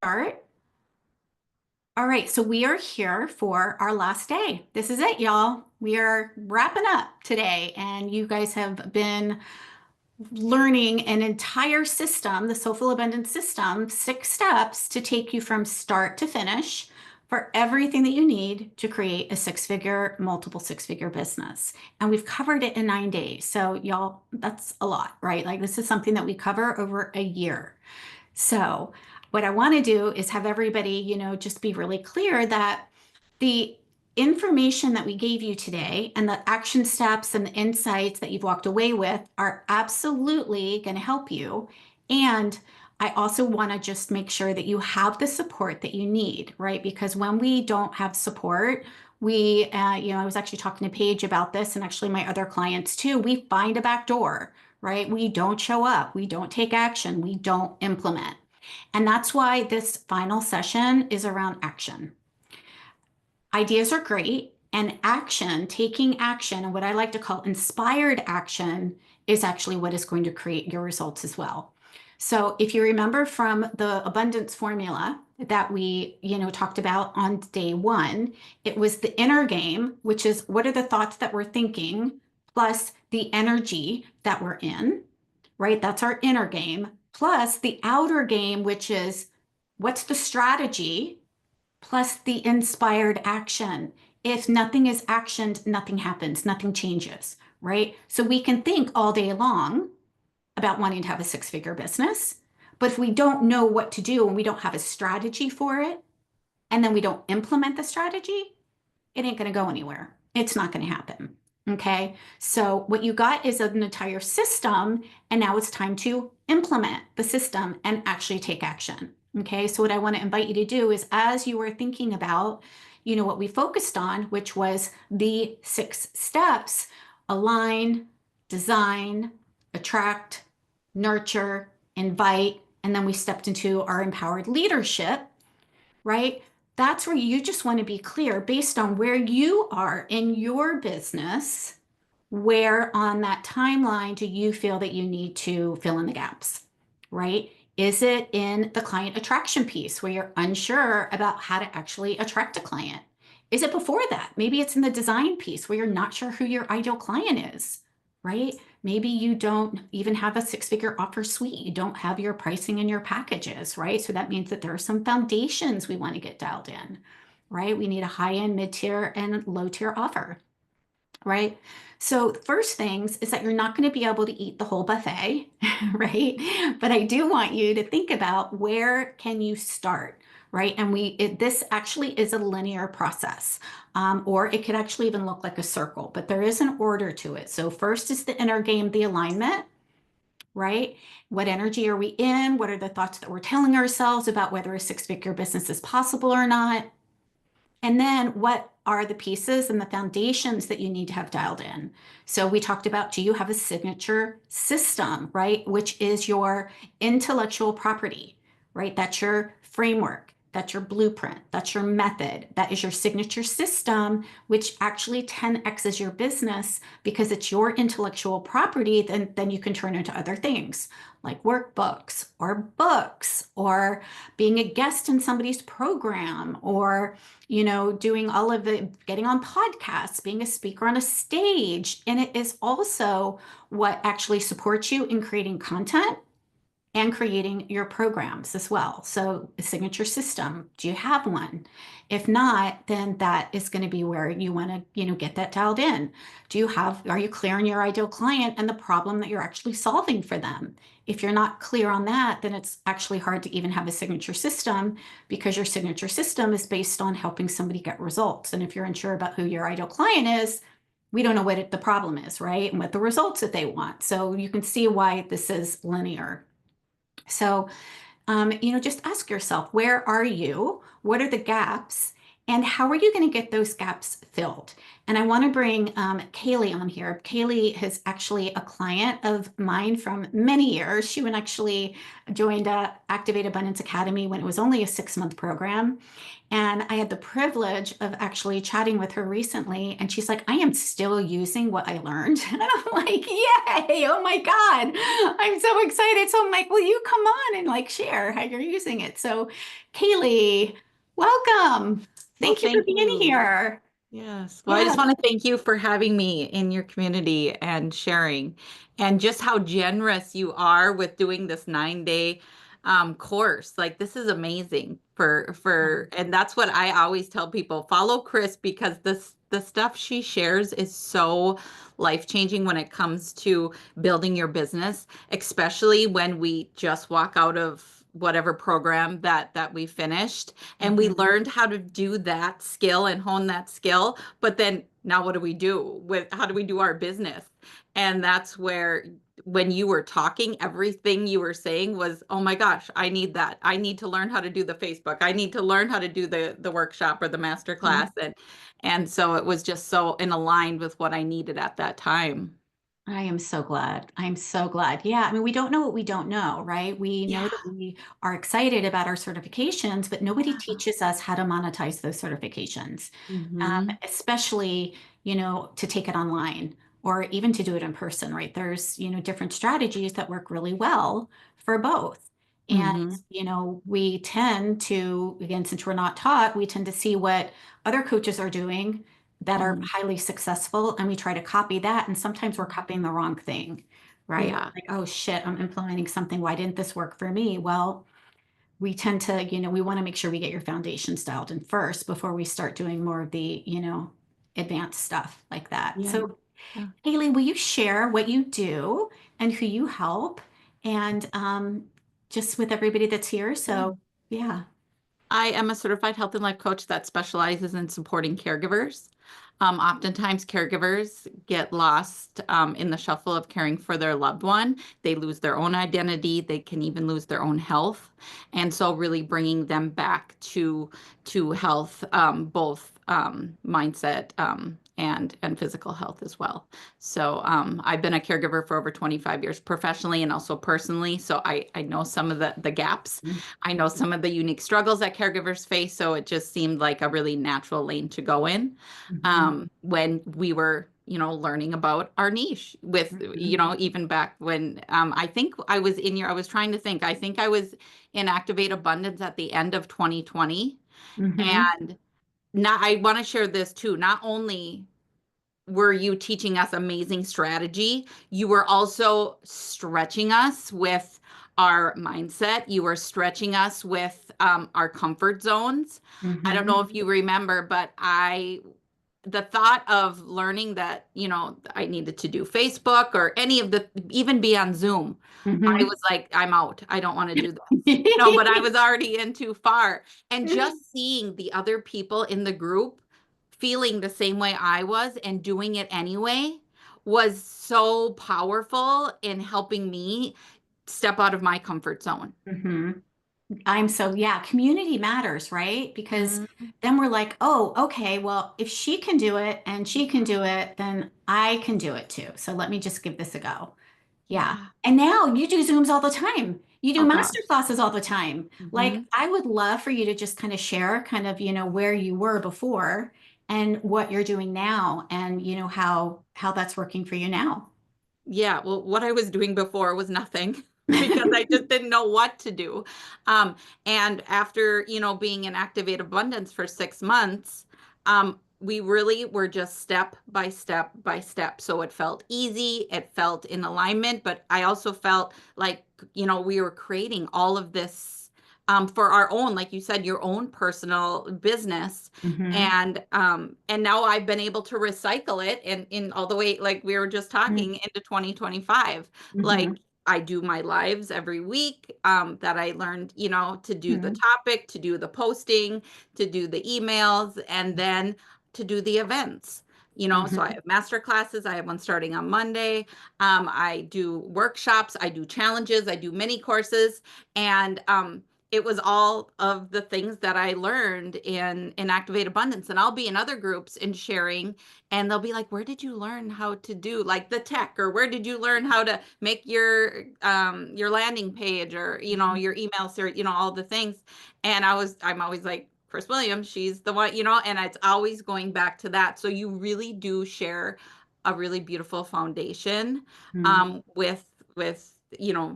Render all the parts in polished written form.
start? All right, so we are here for our last day. This is it, y'all. We are wrapping up today, and you guys have been learning an entire system, the Soulful Abundance System, 6 steps to take you from start to finish for everything that you need to create a six-figure, multiple six-figure business. And we've covered it in 9 days. So y'all, that's a lot, right? Like this is something that we cover over a year. So what I want to do is have everybody, just be really clear that the information that we gave you today and the action steps and the insights that you've walked away with are absolutely going to help you. And I also want to just make sure that you have the support that you need, right? Because when we don't have support, I was actually talking to Paige about this and actually my other clients too. We find a back door, right? We don't show up, we don't take action, we don't implement. And that's why this final session is around action. Ideas are great, and action, taking action, and what I like to call inspired action, is actually what is going to create your results as well. So if you remember from the abundance formula that we, talked about on day 1, it was the inner game, which is what are the thoughts that we're thinking, plus the energy that we're in, right? That's our inner game, plus the outer game, which is what's the strategy, plus the inspired action. If nothing is actioned, nothing happens, nothing changes, right? So we can think all day long about wanting to have a six-figure business, but if we don't know what to do and we don't have a strategy for it, and then we don't implement the strategy, it ain't going to go anywhere. It's not going to happen. Okay. So what you got is an entire system, and now it's time to implement the system and actually take action. Okay. So what I want to invite you to do is, as you are thinking about, what we focused on, which was the 6 steps: align, design, attract, nurture, invite, and then we stepped into our empowered leadership, right? That's where you just want to be clear based on where you are in your business. Where on that timeline do you feel that you need to fill in the gaps, right? Is it in the client attraction piece where you're unsure about how to actually attract a client? Is it before that? Maybe it's in the design piece where you're not sure who your ideal client is, right? Maybe you don't even have a 6-figure offer suite. You don't have your pricing and your packages, right? So that means that there are some foundations we want to get dialed in, right? We need a high-end, mid-tier, and low-tier offer, right? So the first things is that you're not going to be able to eat the whole buffet, right? But I do want you to think about where can you start, right? And this actually is a linear process, or it could actually even look like a circle, but there is an order to it. So first is the inner game, the alignment, right? What energy are we in? What are the thoughts that we're telling ourselves about whether a 6-figure business is possible or not? And then what are the pieces and the foundations that you need to have dialed in? So we talked about, do you have a signature system, right? Which is your intellectual property, right? That's your framework. That's your blueprint. That's your method. That is your signature system, which actually 10x's your business because it's your intellectual property. Then you can turn into other things like workbooks or books or being a guest in somebody's program or doing all of the getting on podcasts, being a speaker on a stage. And it is also what actually supports you in creating content and creating your programs as well. So a signature system, do you have one? If not, then that is going to be where you want to, get that dialed in. Are you clear on your ideal client and the problem that you're actually solving for them? If you're not clear on that, then it's actually hard to even have a signature system because your signature system is based on helping somebody get results. And if you're unsure about who your ideal client is, we don't know what the problem is, right? And what the results that they want. So you can see why this is linear. So, just ask yourself, where are you? What are the gaps? And how are you going to get those gaps filled? And I want to bring Kaylee on here. Kaylee is actually a client of mine from many years. She went actually joined Activate Abundance Academy when it was only a 6-month program. And I had the privilege of actually chatting with her recently. And she's like, I am still using what I learned. And I'm like, yay, oh my God, I'm so excited. So I'm like, will you come on and like share how you're using it? So, Kaylee, welcome. Well, Thank you for thank being you. here. Yes. Well, I Yeah. just want to thank you for having me in your community and sharing, and just how generous you are with doing this 9-day course. Like this is amazing and that's what I always tell people. Follow Chris because the stuff she shares is so life-changing when it comes to building your business, especially when we just walk out of whatever program that we finished and we Mhm. learned how to do that skill and hone that skill. But then now what do we do with how do we do our business? And that's where when you were talking, everything you were saying was, oh my gosh, I need that. I need to learn how to do the Facebook. I need to learn how to do the workshop or the master class. And so it was just so in aligned with what I needed at that time. I am so glad. I'm so glad. Yeah, I mean, we don't know what we don't know, right? We know Yeah. that we are excited about our certifications, but nobody Yeah. teaches us how to monetize those certifications, Hmm. especially, to take it online or even to do it in person, right? There's, different strategies that work really well for both. And, Hmm. we tend to, again, since we're not taught, we tend to see what other coaches are doing that are Hmm. highly successful and we try to copy that and sometimes we're copying the wrong thing, right? Yeah. Like, oh shit, I'm implementing something, why didn't this work for me? Well, we tend to, we want to make sure we get your foundation dialed in first before we start doing more of the, advanced stuff like that. Yeah. So Yeah. Haley, will you share what you do and who you help and just with everybody that's here? Yeah. So yeah. I am a certified health and life coach that specializes in supporting caregivers. Oftentimes, caregivers get lost in the shuffle of caring for their loved one. They lose their own identity. They can even lose their own health. And so, really bringing them back to health, both mindset and physical health as well. So, I've been a caregiver for over 25 years professionally and also personally. So, I know some of the gaps. I know some of the unique struggles that caregivers face, so it just seemed like a really natural lane to go in Mhm. when we were, learning about our niche with, Mhm. even back when I think I was trying to think, I think I was in Activate Abundance at the end of 2020. Mhm. And now I want to share this too. Not only were you teaching us amazing strategy, you were also stretching us with our mindset. You were stretching us with our comfort zones. I don't know Mhm. if you remember, but the thought of learning that, I needed to do Facebook or any of even be on Zoom, I Mhm. was like, I'm out. I don't want to do this. But I was already in too far. And just seeing the other people in the group feeling the same way I was and doing it anyway was so powerful in helping me step out of my comfort zone. Mhm. I'm so, yeah, community matters, right? Because Mhm. then we're like, oh, okay, well, if she can do it and she can do it, then I can do it too. So let me just give this a go. Yeah. Yeah. And now you do Zooms all the time. You do Oh master gosh. classes all the time. Like, Hmm. I would love for you to just kind of share kind of, where you were before and what you're doing now and, how that's working for you now. Yeah, well, what I was doing before was nothing because I just didn't know what to do. Um, and after, being in Activate Abundance for 6 months, we really were just step by step by step. So it felt easy, it felt in alignment, but I also felt like, we were creating all of this for our own, like you said, your own personal business. Hmm. And now I've been able to recycle it and in all the way, like we were just talking, into 2025. Like Hmm. I do my lives every week, that I learned, to do the Hmm. topic, to do the posting, to do the emails, and then to do the events. So I Hmm. have master classes. I have one starting on Monday. I do workshops. I do challenges. I do mini courses. And it was all of the things that I learned in Activate Abundance. And I'll be in other groups and sharing, and they'll be like, where did you learn how to do like the tech, or where did you learn how to make your landing page, or your email series, all the things. And I'm always like, Chris Williams, she's the one, and it's always going back to that. So you really do share a really beautiful foundation Mm, with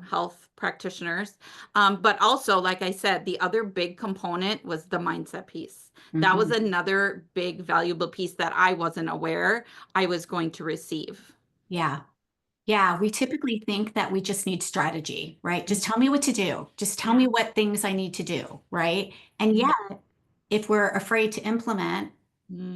health practitioners. But also, like I said, the other big component was the mindset piece. That was mhm. another big valuable piece that I wasn't aware I was going to receive. Yeah. Yeah, we typically think that we just need strategy, right? Just tell me what to do. Just tell Yeah. me what things I need to do, right? And yet, if we're afraid to implement,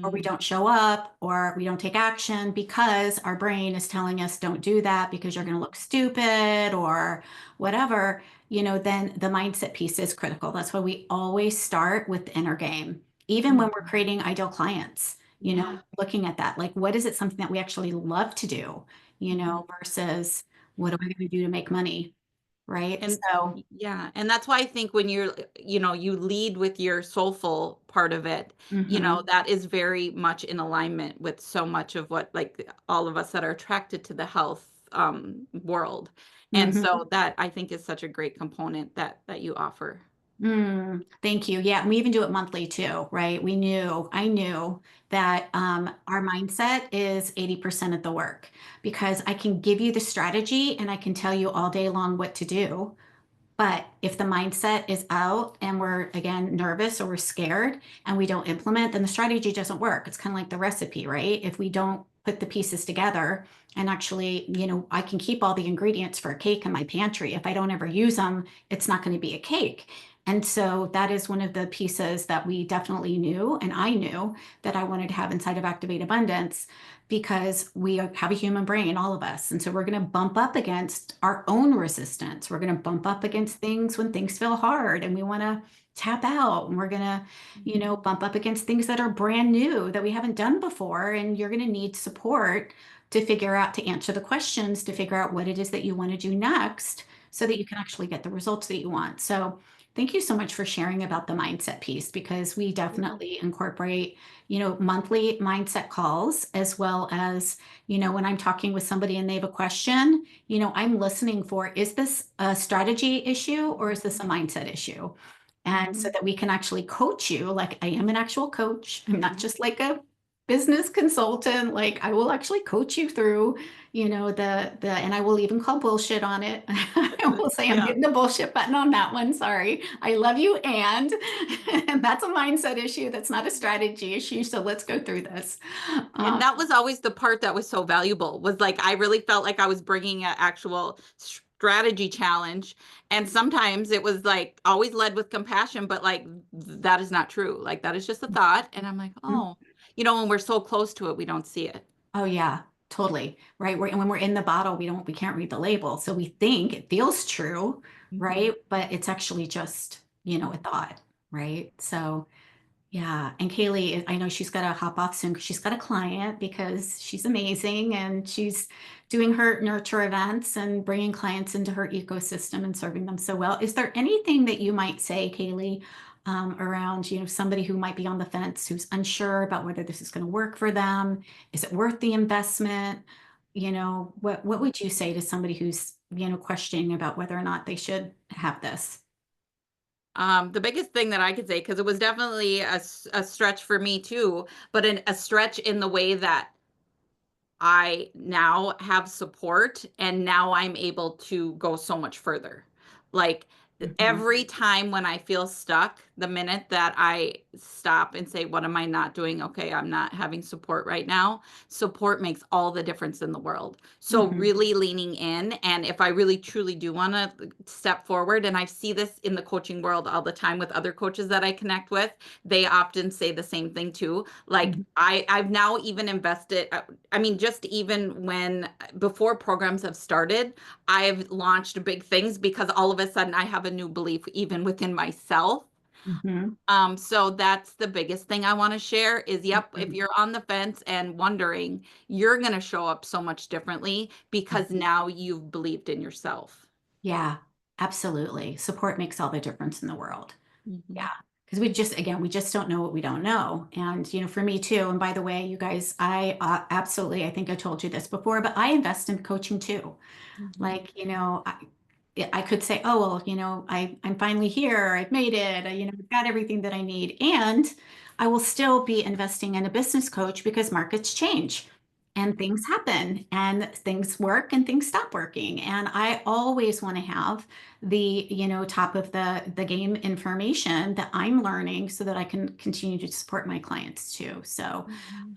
or we Mm, don't show up, or we don't take action because our brain is telling us don't do that because you're going to look stupid or whatever, then the mindset piece is critical. That's why we always start with the inner game, even when mm, we're creating ideal clients, yeah. looking at that, like, what is it something that we actually love to do, Mhm. versus what am I going to do to make money, right? And So, yeah, and that's why I think when you lead with your soulful part of it, mhm, that is very much in alignment with so much of what, like, all of us that are attracted to the health world. And mhm. so that I think is such a great component that you offer. Thank you. Yeah, and we even do it monthly too, right? I knew that our mindset is 80% of the work because I can give you the strategy and I can tell you all day long what to do. But if the mindset is out and we're, again, nervous or we're scared and we don't implement, then the strategy doesn't work. It's kind of like the recipe, right? If we don't put the pieces together and actually, I can keep all the ingredients for a cake in my pantry. If I don't ever use them, it's not going to be a cake. And so that is one of the pieces that we definitely knew, and I knew that I wanted to have inside of Activate Abundance because we have a human brain, all of us. And so we're going to bump up against our own resistance. We're going to bump up against things when things feel hard and we want to tap out. And we're going to, bump up against things that are brand new that we haven't done before. And you're going to need support to figure out, to answer the questions, to figure out what it is that you want to do next so that you can actually get the results that you want. So, thank you so much for sharing about the mindset piece because we Yeah. definitely incorporate monthly mindset calls, as well as, when I'm talking with somebody and they have a question, I'm listening for, is this a strategy issue or is this a mindset issue? And so Mhm. that we can actually coach you. Like, I am an actual coach. I'm not just like a business consultant. Like, I will actually coach you through, and I will even call bullshit on it. I will say I'm Yeah. hitting the bullshit button on that one. Sorry. I love you. And that's a mindset issue. That's not a strategy issue. So let's go through this. And Um, that was always the part that was so valuable, was like I really felt like I was bringing an actual strategy challenge. And sometimes it was like always led with compassion, but like that is not true. Like that is just a thought. And I'm like, oh, when we're so close to it, we don't see it. oh yeah, totally. Right. And when we're in the bottle, we can't read the label. So we think it feels true, Mhm. right? But it's actually just, a thought, right? So yeah. And Kaylee, I know she's got to hop off soon because she's got a client because she's amazing and she's doing her nurture events and bringing clients into her ecosystem and serving them so well. Is there anything that you might say, Kaylee, around, somebody who might be on the fence, who's unsure about whether this is going to work for them? Is it worth the investment? What would you say to somebody who's, questioning about whether or not they should have this? The biggest thing that I could say, because it was definitely a stretch for me too, but a stretch in the way that I now have support and now I'm able to go so much further. Like Mhm. every time when I feel stuck, the minute that I stop and say, what am I not doing? Okay, I'm not having support right now. Support makes all the difference in the world. So Mhm. really leaning in, and if I really truly do want to step forward, and I see this in the coaching world all the time with other coaches that I connect with, they often say the same thing too. Like Mhm. I've now even invested, I mean, just even when before programs have started, I've launched big things because all of a sudden I have a new belief even within myself. Mhm. So that's the biggest thing I want to share is, yep, if Mhm. you're on the fence and wondering, you're going to show up so much differently because Mhm. now you've believed in yourself. Yeah. Absolutely. Support makes all the difference in the world. Mhm. Yeah. Because we just, again, we just don't know what we don't know. And, for me too. And by the way, you guys, I absolutely, I think I told you this before, but I invest in coaching too. Mhm. Like, I could say, oh, well, I'm finally here. I've made it. I've got everything that I need. And I will still be investing in a business coach because markets change and things happen and things work and things stop working. And I always want to have the, top of the game information that I'm learning so that I can continue to support my clients too. So,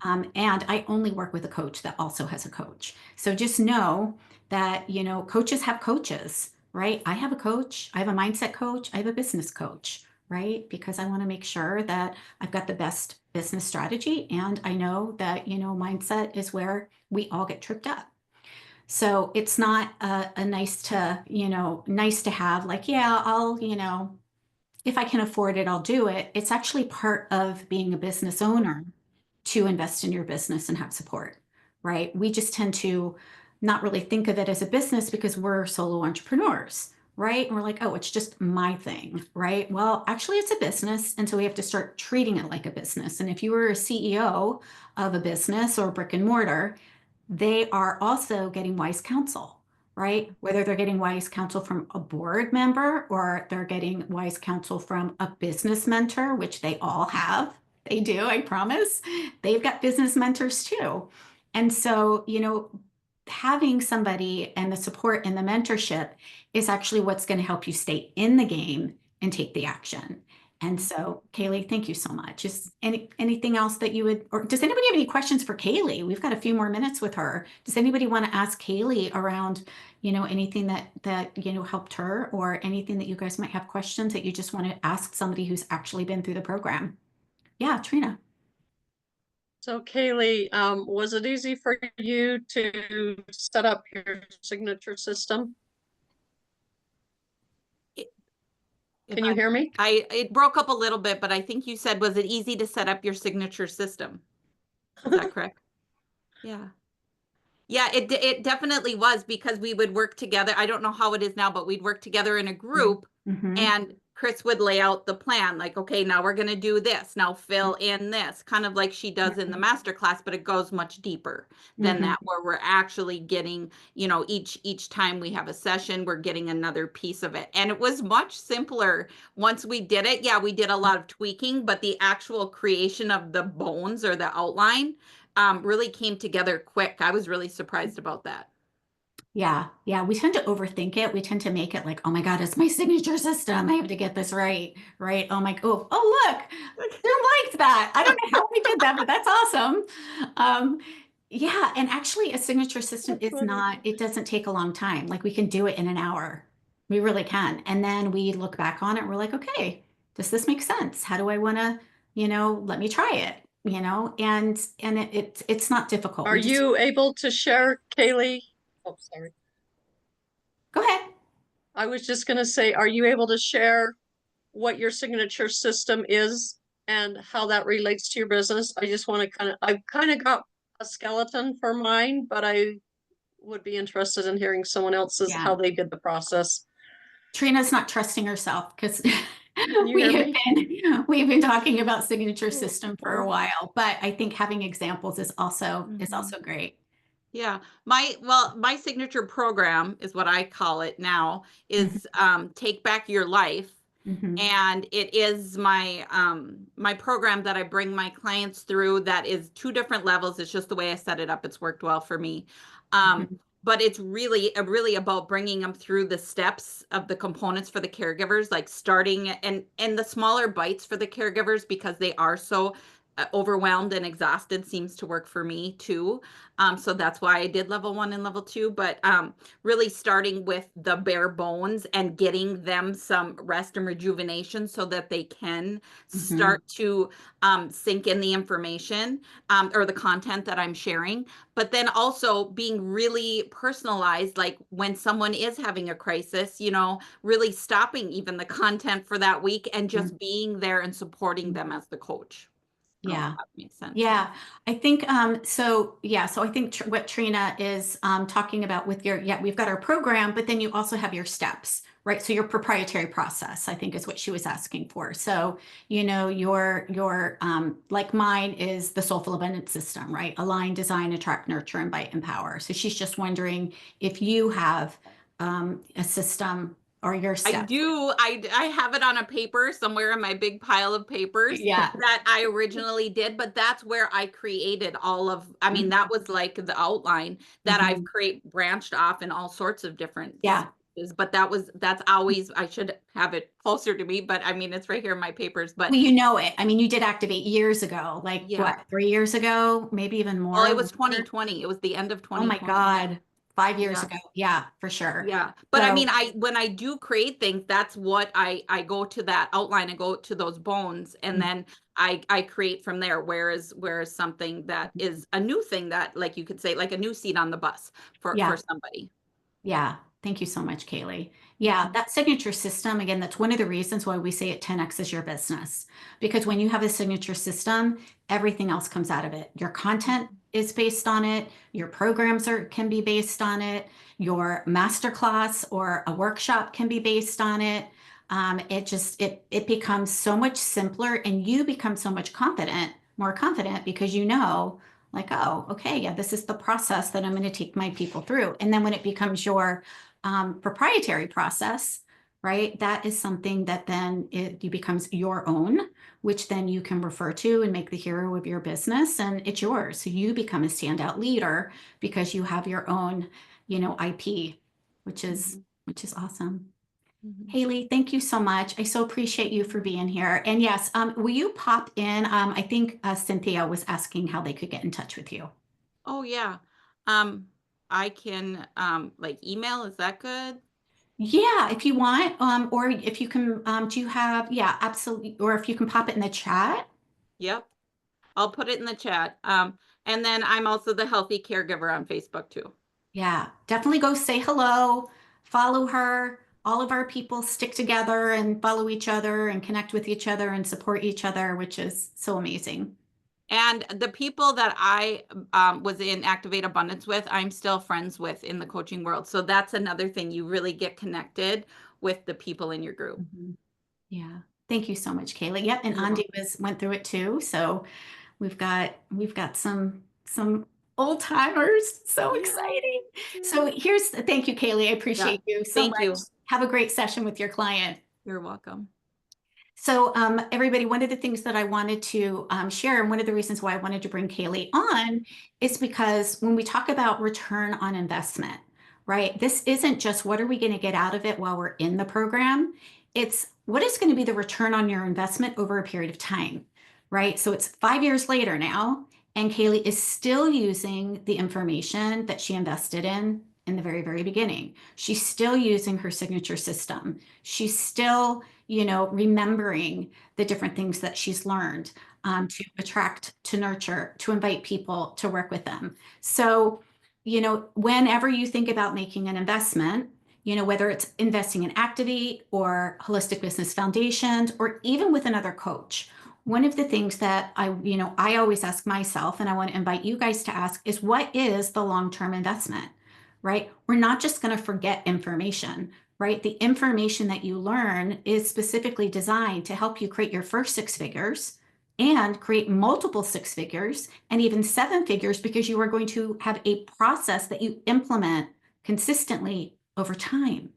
Mhm. and I only work with a coach that also has a coach. So just know that, coaches have coaches, right? I have a coach, I have a mindset coach, I have a business coach, right? Because I want to make sure that I've got the best business strategy. And I know that, mindset is where we all get tripped up. So it's not a nice to, nice to have, like, yeah, I'll, if I can afford it, I'll do it. It's actually part of being a business owner to invest in your business and have support, right? We just tend to not really think of it as a business because we're solo entrepreneurs, right? And we're like, oh, it's just my thing, right? Well, actually, it's a business. And so we have to start treating it like a business. And if you were a CEO of a business or brick and mortar, they are also getting wise counsel, right? Whether they're getting wise counsel from a board member or they're getting wise counsel from a business mentor, which they all have. They do, I promise. They've got business mentors too. And so, having somebody and the support and the mentorship is actually what's going to help you stay in the game and take the action. And so, Kaylee, thank you so much. Is anything else that you would, or does anybody have any questions for Kaylee? We've got a few more minutes with her. Does anybody want to ask Kaylee around, anything that helped her, or anything that you guys might have questions that you just want to ask somebody who's actually been through the program? Yeah, Trina. So Kaylee, was it easy for you to set up your signature system? If Can you hear me? it broke up a little bit, but I think you said, was it easy to set up your signature system? Is that correct? Yeah. Yeah, it definitely was because we would work together. I don't know how it is now, but we'd work together in a group Mm-hmm. and Chris would lay out the plan like, okay, now we're going to do this. Now fill in this, kind of like she does in the master class, but it goes much deeper than Mm-hmm. that, where we're actually getting, each time we have a session, we're getting another piece of it. And it was much simpler once we did it. Yeah, we did a lot of tweaking, but the actual creation of the bones or the outline really came together quick. I was really surprised about that. Yeah, yeah, we tend to overthink it. We tend to make it like, oh my God, it's my signature system. I have to get this right, right? Oh, look, Jim liked that. I don't know how we did that, but that's awesome. Um, yeah, and actually a signature system That's is funny. not, it doesn't take a long time. Like we can do it in an hour. We really can. And then we look back on it, we're like, okay, does this make sense? How do I want to, let me try it, and it's not difficult. Are We just you able to share, Kaylee? Oh, sorry. go ahead. I was just gonna say, are you able to share what your signature system is and how that relates to your business? I just want to I've kind of got a skeleton for mine, but I would be interested in hearing someone else's, Yeah. how they did the process. Trina's not trusting herself because Can you hear me? we've been talking about signature system for a while, but I think having examples is Mhm. also great. Yeah, my signature program is what I call it now is Take Back Your Life. Mm-hmm. And it is my program that I bring my clients through that is two different levels. It's just the way I set it up. It's worked well for me. Mm-hmm. But it's really about bringing them through the steps of the components for the caregivers, like starting and the smaller bites for the caregivers because they are so overwhelmed and exhausted seems to work for me too. So that's why I did level 1 and level 2, but really starting with the bare bones and getting them some rest and rejuvenation so that they can Mm-hmm. start to sink in the information or the content that I'm sharing. But then also being really personalized, like when someone is having a crisis, really stopping even the content for that week and just being there and supporting them as the coach. I don't know if Yeah. that makes sense. Yeah, I think so I think what Trina is talking about with we've got our program, but then you also have your steps, right? So your proprietary process, I think, is what she was asking for. So, you know, your like mine is the Soulful Abundance System, right? Align, design, attract, nurture, invite, empower. So she's just wondering if you have a system or your I steps. do. I have it on a paper somewhere in my big pile of papers Yeah. that I originally did, but that's where I created all of, I mean, that was like the outline that I've branched off in all sorts of different Yeah. spaces, but that's always, I should have it closer to me, but I mean, it's right here in my papers, but Well, you know it. I mean, you did activate years ago, like Yeah. what, 3 years ago, maybe even more. well, it was longer? 2020. It was the end of Oh my 2020. God, 5 years Yeah. ago. Yeah, for sure. Yeah. But I So, mean, when I do create things, that's what I go to that outline and go to those bones and then I create from there. Whereas something that is a new thing that, like you could say, like a new seat on the bus for yeah. somebody. Yeah. Thank you so much, Kaylee. Yeah, that signature system, again, that's one of the reasons why we say it 10X is your business. Because when you have a signature system, everything else comes out of it. Your content is based on it, your programs can be based on it, your masterclass or a workshop can be based on it. It becomes so much simpler and you become so much more confident because you know, like, oh, okay, yeah, this is the process that I'm going to take my people through. And then when it becomes your proprietary process, right, that is something that then it becomes your own, which then you can refer to and make the hero of your business, and it's yours. So you become a standout leader because you have your own, you know, IP, which is awesome. Haley, thank you so much. I so appreciate you for being here. And yes, will you pop in? I think Cynthia was asking how they could get in touch with you. Oh yeah. I can like email, is that good? Yeah, if you want, or if you can, do you have, yeah, absolutely. Or if you can pop it in the chat. Yep. I'll put it in the chat. And then I'm also the Healthy Caregiver on Facebook too. Yeah, definitely go say hello, follow her. All of our people stick together and follow each other and connect with each other and support each other, which is so amazing. And the people that I was in Activate Abundance with, I'm still friends with in the coaching world. So that's another thing. You really get connected with the people in your group. Yeah. Thank you so much, Kayla. Yep, and You're Andy went through it too. So we've got some old timers. So Yeah. exciting. So thank you, Kaylee. I appreciate you so Thank much. you. Have a great session with your client. You're welcome. So everybody, one of the things that I wanted to share, and one of the reasons why I wanted to bring Kaylee on is because when we talk about return on investment, right? This isn't just what are we going to get out of it while we're in the program. It's what is going to be the return on your investment over a period of time, right? So it's 5 years later now, and Kaylee is still using the information that she invested in the very, very beginning. She's still using her signature system. She's still, you know, remembering the different things that she's learned to attract, to nurture, to invite people to work with them. So, you know, whenever you think about making an investment, you know, whether it's investing in Activate or Holistic Business Foundations, or even with another coach, one of the things that I always ask myself, and I want to invite you guys to ask, is what is the long-term investment, right? We're not just going to forget information, right? The information that you learn is specifically designed to help you create your first 6 figures and create multiple 6 figures and even 7 figures, because you are going to have a process that you implement consistently over time.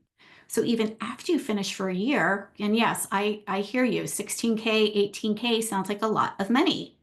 So even after you finish for a year, and yes, I hear you, 16K, 18K sounds like a lot of money.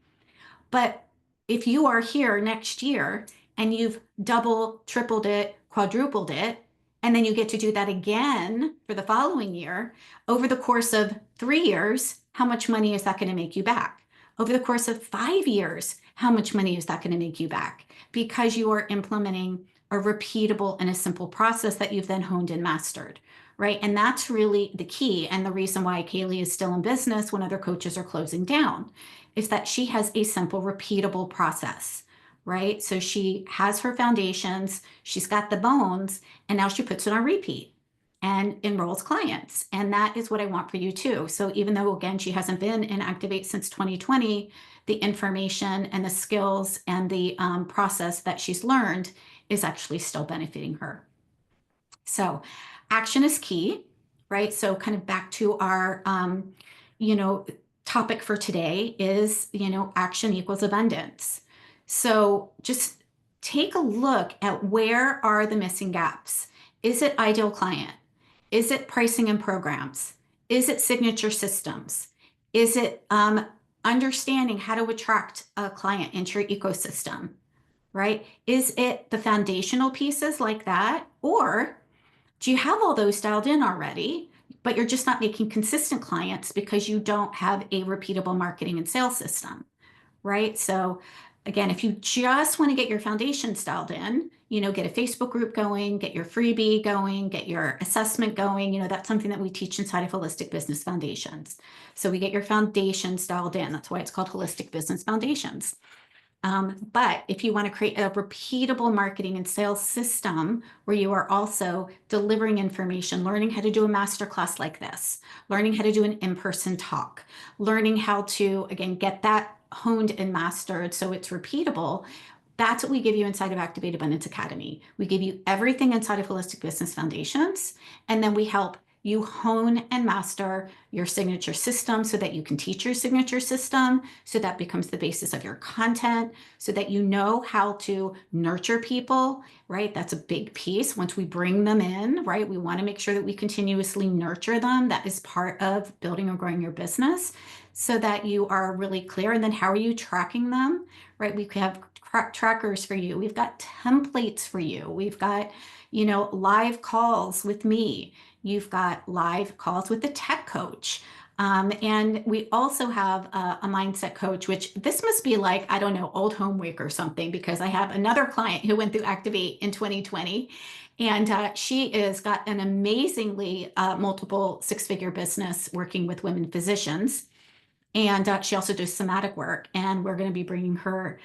But if you are here next year and you've double, tripled it, quadrupled it, and then you get to do that again for the following year, over the course of 3 years, how much money is that going to make you back? Over the course of 5 years, how much money is that going to make you back? Because you are implementing a repeatable and a simple process that you've then honed and mastered, right? And that's really the key. And the reason why Kaylee is still in business when other coaches are closing down is that she has a simple, repeatable process, right? So she has her foundations, she's got the bones, and now she puts it on repeat and enrolls clients. And that is what I want for you too. So even though, again, she hasn't been in Activate since 2020, the information and the skills and the process that she's learned is actually still benefiting her. So action is key. right? So kind of back to our, you know, topic for today is, action equals abundance. So just take a look at where are the missing gaps. Is it ideal client? Is it pricing and programs? Is it signature systems? Is it understanding how to attract a client into your ecosystem, right? Is it the foundational pieces like that? Or do you have all those dialed in already, but you're just not making consistent clients because you don't have a repeatable marketing and sales system, right? So again, if you just want to get your foundations dialed in, get a Facebook group going, get your freebie going, get your assessment going, that's something that we teach inside of Holistic Business Foundations. So we get your foundations dialed in. That's why it's called Holistic Business Foundations. But if you want to create a repeatable marketing and sales system where you are also delivering information, learning how to do a masterclass like this, learning how to do an in-person talk, learning how to, again, get that honed and mastered so it's repeatable, that's what we give you inside of Activate Abundance Academy. We give you everything inside of Holistic Business Foundations, and then we help you hone and master your signature system so that you can teach your signature system, so that becomes the basis of your content, so that you know how to nurture people, right? That's a big piece. Once we bring them in, right, we want to make sure that we continuously nurture them. That is part of building or growing your business so that you are really clear. And then how are you tracking them, right? We have trackers for you. We've got templates for you. We've got, live calls with me. You've got live calls with the tech coach. And we also have a mindset coach, which this must be like, I don't know, old home week or something, because I have another client who went through Activate in 2020. And she is got an amazingly multiple six-figure business working with women physicians. And she also does somatic work. And we're going to be bringing her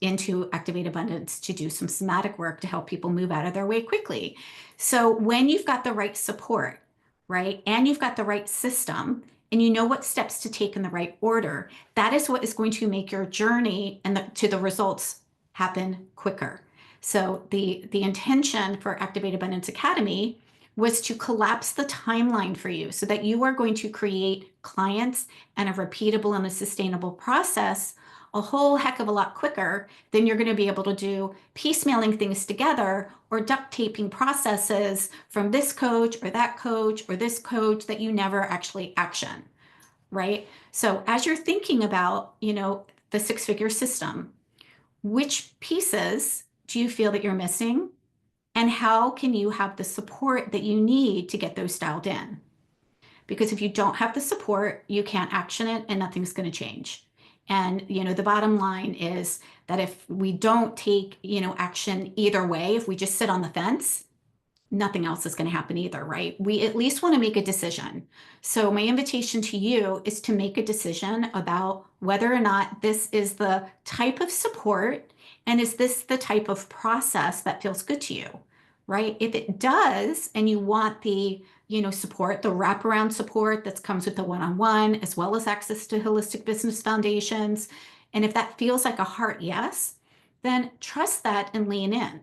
into Activate Abundance to do some somatic work to help people move out of their way quickly. So when you've got the right support, right, and you've got the right system, and you know what steps to take in the right order, that is what is going to make your journey and to the results happen quicker. So the intention for Activate Abundance Academy was to collapse the timeline for you so that you are going to create clients and a repeatable and a sustainable process a whole heck of a lot quicker than you're going to be able to do piecemealing things together or duct taping processes from this coach or this coach that you never actually action, right? So as you're thinking about, the six-figure system, which pieces do you feel that you're missing? And how can you have the support that you need to get those dialed in? Because if you don't have the support, you can't action it and nothing's going to change. And, the bottom line is that if we don't take, action either way, if we just sit on the fence, nothing else is going to happen either, right? We at least want to make a decision. So my invitation to you is to make a decision about whether or not this is the type of support and is this the type of process that feels good to you, right? If it does, and you want the support, the wraparound support that comes with the one-on-one, as well as access to Holistic Business Foundations. And if that feels like a heart yes, then trust that and lean in.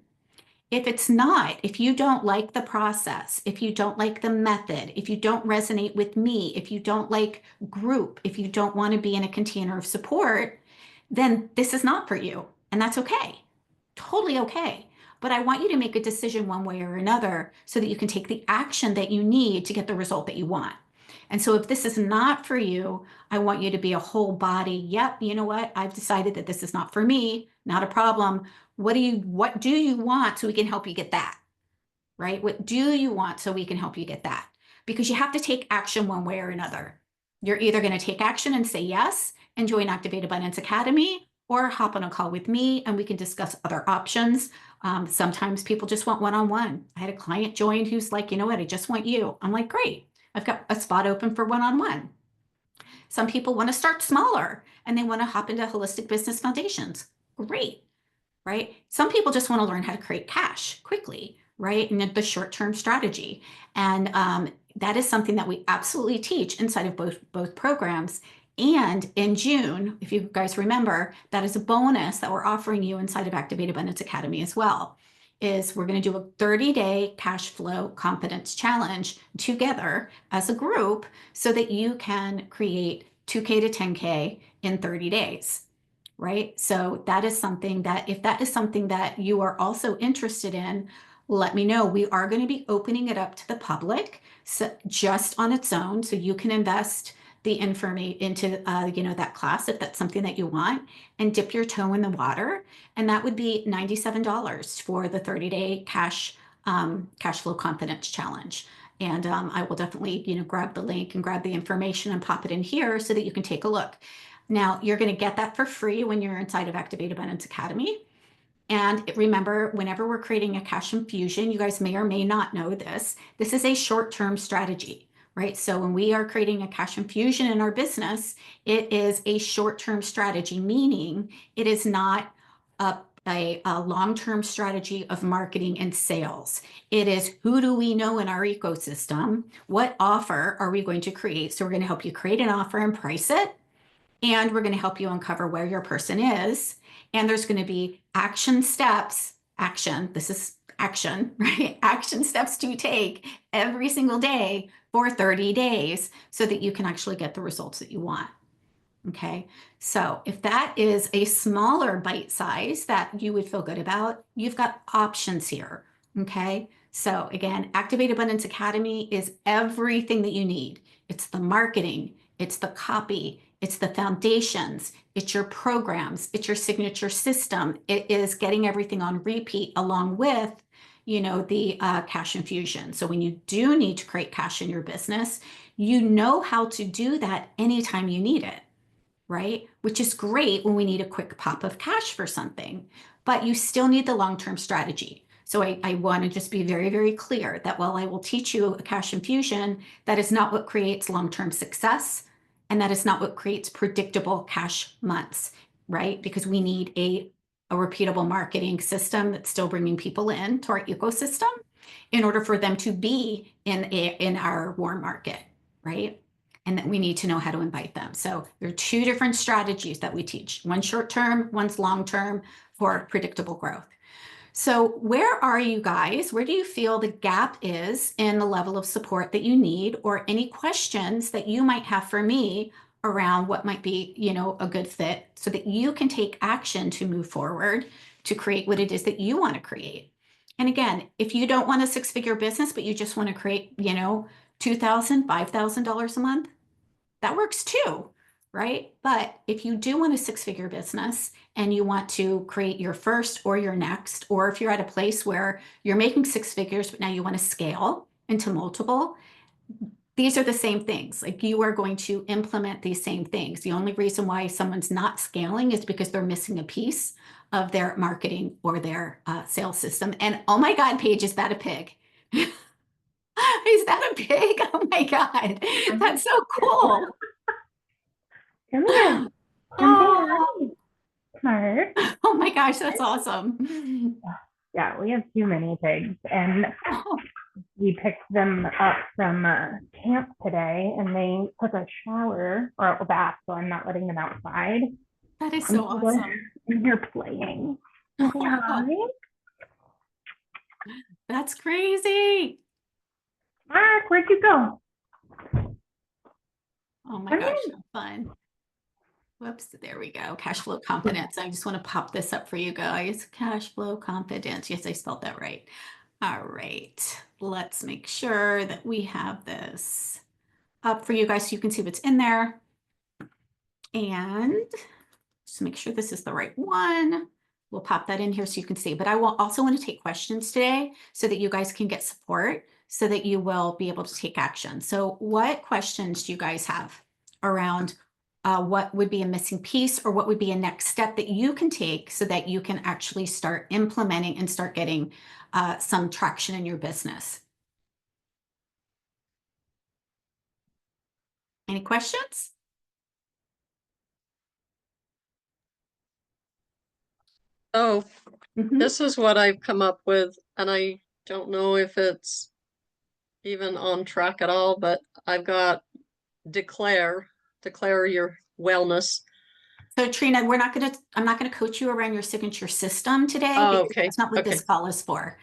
If it's not, if you don't like the process, if you don't like the method, if you don't resonate with me, if you don't like group, if you don't want to be in a container of support, then this is not for you. And that's okay. Totally okay. But I want you to make a decision one way or another so that you can take the action that you need to get the result that you want. And so if this is not for you, I want you to be a whole body. Yep, you know what? I've decided that this is not for me. Not a problem. What do you want so we can help you get that? Right? What do you want so we can help you get that? Because you have to take action one way or another. You're either going to take action and say yes and join Activate Abundance Academy, or hop on a call with me and we can discuss other options. Sometimes people just want one-on-one. I had a client join who's like, you know what, I just want you. I'm like, great, I've got a spot open for one-on-one. Some people want to start smaller and they want to hop into Holistic Business Foundations. Great, right? Some people just want to learn how to create cash quickly, right? And the short-term strategy. And that is something that we absolutely teach inside of both programs. And in June, if you guys remember, that is a bonus that we're offering you inside of Activate Abundance Academy as well. is we're going to do a 30-day cash flow confidence challenge together as a group so that you can create 2K to 10K in 30 days. Right? So that is something that if that is something that you are also interested in, let me know. We are going to be opening it up to the public, so just on its own, so you can invest the information into that class if that's something that you want, and dip your toe in the water. And that would be $97 for the 30-day cash flow confidence challenge. And I will definitely grab the link and grab the information and pop it in here so that you can take a look. Now, you're going to get that for free when you're inside of Activate Abundance Academy. And remember, whenever we're creating a cash infusion, you guys may or may not know this, this is a short-term strategy, right? So when we are creating a cash infusion in our business, it is a short-term strategy, meaning it is not a long-term strategy of marketing and sales. It is, who do we know in our ecosystem? What offer are we going to create? So we're going to help you create an offer and price it. And we're going to help you uncover where your person is. And there's going to be action steps, this is action, right? Action steps to take every single day for 30 days so that you can actually get the results that you want. Okay, so if that is a smaller bite size that you would feel good about, you've got options here. Okay, so again, Activate Abundance Academy is everything that you need. It's the marketing, it's the copy, it's the foundations, it's your programs, it's your signature system. It is getting everything on repeat along with the cash infusion. So when you do need to create cash in your business, you know how to do that anytime you need it. Right? Which is great when we need a quick pop of cash for something, but you still need the long-term strategy. So I want to just be very, very clear that while I will teach you a cash infusion, that is not what creates long-term success. And that is not what creates predictable cash months, right? Because we need a repeatable marketing system that's still bringing people in to our ecosystem in order for them to be in our warm market, right? And that we need to know how to invite them. So there are two different strategies that we teach. One short-term, one's long-term for predictable growth. So where are you guys? Where do you feel the gap is in the level of support that you need, or any questions that you might have for me around what might be, a good fit so that you can take action to move forward to create what it is that you want to create? And again, if you don't want a six-figure business, but you just want to create, $2,000, $5,000 a month, that works too, right? But if you do want a six-figure business and you want to create your first or your next, or if you're at a place where you're making six figures, but now you want to scale into multiple, these are the same things. Like, you are going to implement these same things. The only reason why someone's not scaling is because they're missing a piece of their marketing or their sales system. And oh my God, Paige, is that a pig? Is that a pig? Oh my God, that's so cool. Come here. Oh, Smart. oh my gosh, that's awesome. Yeah, we have too many pigs, and Oh, we picked them up from camp today, and they took a shower or a bath, so I'm not letting them outside. that is so And they're awesome. in here playing. Say hi. That's crazy. Mark, where'd you go? Oh my Come gosh, in. so fun. Whoops, there we go. Cash flow confidence. I just want to pop this up for you guys. Cash flow confidence. Yes, I spelled that right. All right, let's make sure that we have this up for you guys so you can see what's in there. And just make sure this is the right one. We'll pop that in here so you can see. But I will also want to take questions today so that you guys can get support, so that you will be able to take action. So what questions do you guys have around what would be a missing piece, or what would be a next step that you can take so that you can actually start implementing and start getting some traction in your business? Any questions? Oh, Mhm. this is what I've come up with, and I don't know if it's even on track at all, but I've got declare your wellness. So Trina, I'm not gonna coach you around your signature system today Oh, because okay, that's not what okay. this call is for.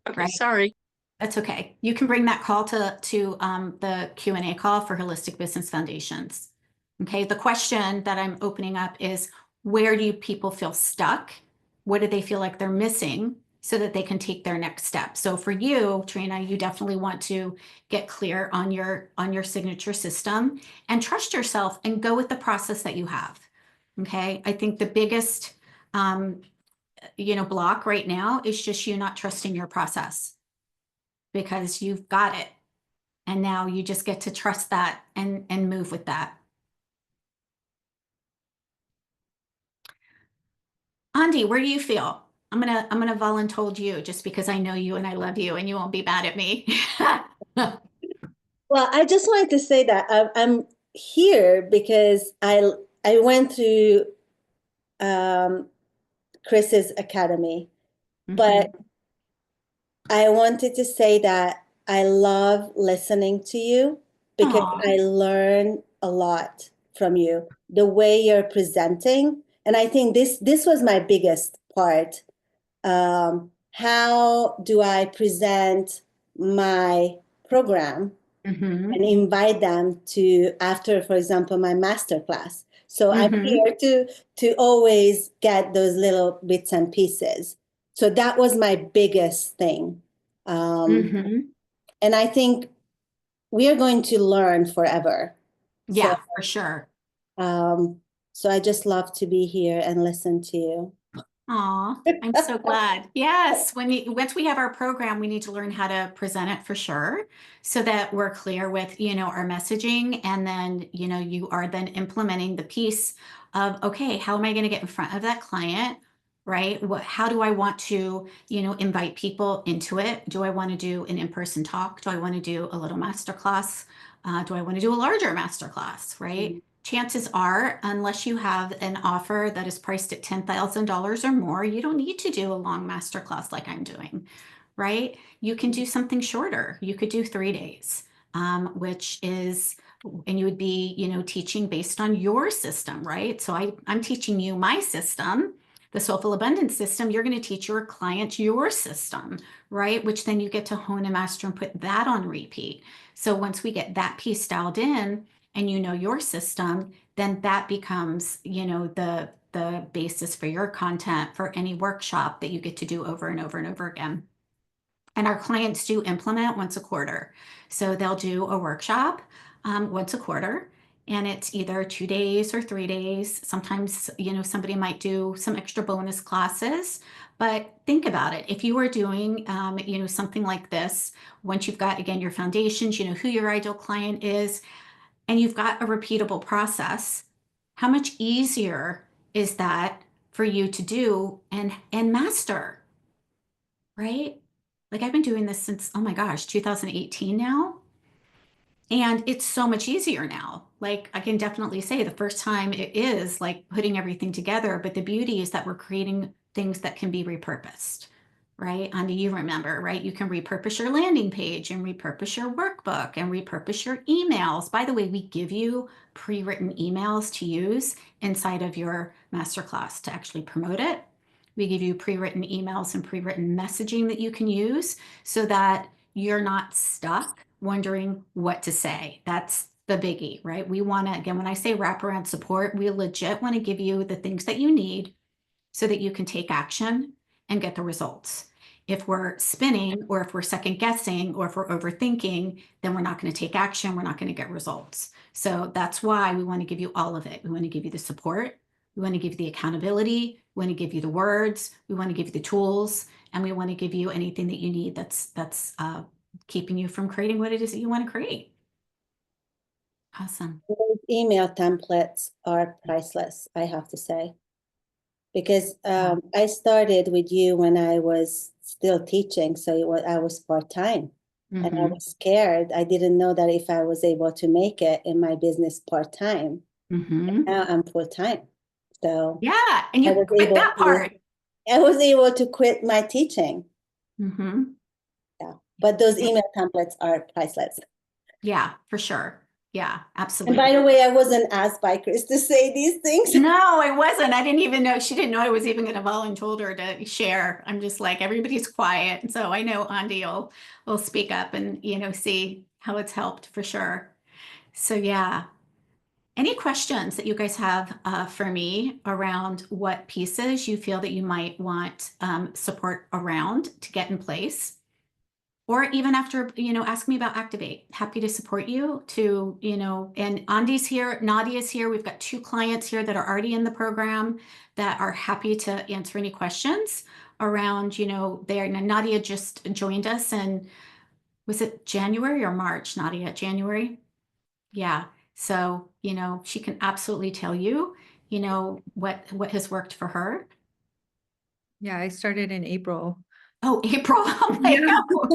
Okay, Right. sorry. That's okay. You can bring that call to the Q&A call for Holistic Business Foundations. Okay, the question that I'm opening up is, where do people feel stuck? What do they feel like they're missing so that they can take their next step? So for you, Trina, you definitely want to get clear on your signature system and trust yourself and go with the process that you have. Okay, I think the biggest block right now is just you not trusting your process, because you've got it. And now you just get to trust that and move with that. Andy, where do you feel? I'm gonna voluntold you just because I know you and I love you and you won't be mad at me. Well, I just wanted to say that I'm here because I went through Chris's academy, but I wanted to say that I love listening to you because Aw. I learn a lot from you, the way you're presenting. And I think this was my biggest part. How do I present my program Mhm. and invite them to after, for example, my master class? So I'm Mhm. here to always get those little bits and pieces. So that was my biggest thing. Mhm. And I think we are going to learn forever. Yeah, for sure. Um, so I just love to be here and listen to you. Aw, I'm so glad. Yes, once we have our program, we need to learn how to present it for sure, so that we're clear with, our messaging, and then, you are then implementing the piece of, okay, how am I going to get in front of that client, right? How do I want to, invite people into it? Do I want to do an in-person talk? Do I want to do a little masterclass? Do I want to do a larger masterclass, right? Chances are, unless you have an offer that is priced at $10,000 or more, you don't need to do a long masterclass like I'm doing, right? You can do something shorter. You could do 3 days, and you would be, teaching based on your system, right? So I'm teaching you my system, the Soulful Abundance system. You're going to teach your clients your system, right? Which then you get to hone and master and put that on repeat. So once we get that piece dialed in, and your system, then that becomes, the basis for your content for any workshop that you get to do over and over and over again. And our clients do implement once a quarter. So they'll do a workshop once a quarter, and it's either 2 days or 3 days. Sometimes, somebody might do some extra bonus classes. But think about it. If you are doing, something like this, once you've got, again, your foundations, who your ideal client is, and you've got a repeatable process, how much easier is that for you to do and master, right? Like, I've been doing this since, oh my gosh, 2018 now. And it's so much easier now. Like, I can definitely say the first time it is like putting everything together, but the beauty is that we're creating things that can be repurposed, right? Andy, you remember, right? You can repurpose your landing page and repurpose your workbook and repurpose your emails. By the way, we give you pre-written emails to use inside of your masterclass to actually promote it. We give you pre-written emails and pre-written messaging that you can use so that you're not stuck wondering what to say. That's the biggie, right? We want to, again, when I say wraparound support, we legit want to give you the things that you need so that you can take action and get the results. If we're spinning, or if we're second guessing, or if we're overthinking, then we're not going to take action. We're not going to get results. So that's why we want to give you all of it. We want to give you the support. We want to give you the accountability. We want to give you the words. We want to give you the tools, and we want to give you anything that you need that's keeping you from creating what it is that you want to create. Awesome. Those email templates are priceless, I have to say, because I started with you when I was still teaching, so I was part-time, and I was scared. I didn't know that if I was able to make it in my business part-time. Now I'm full-time, so Yeah, and you quit that part. I was able to quit my teaching. Mm-hmm. Yeah, but those email templates are priceless. Yeah, for sure. Yeah, And absolutely. by the way, I wasn't asked by Chris to say these things. No, it wasn't. I didn't even know. She didn't know I was even going to volunteer to share. I'm just like, everybody's quiet. And so I know Andy will speak up and, see how it's helped for sure. So yeah. Any questions that you guys have for me around what pieces you feel that you might want support around to get in place? Or even after, ask me about Activate. Happy to support you to, and Andy's here, Nadia's here. We've got 2 clients here that are already in the program that are happy to answer any questions around, there. Now, Nadia just joined us, and was it January or March, Nadia? January? Yeah. So, she can absolutely tell you, what has worked for her. Yeah, I started in April. Oh, April. I'm like, Yeah. oh,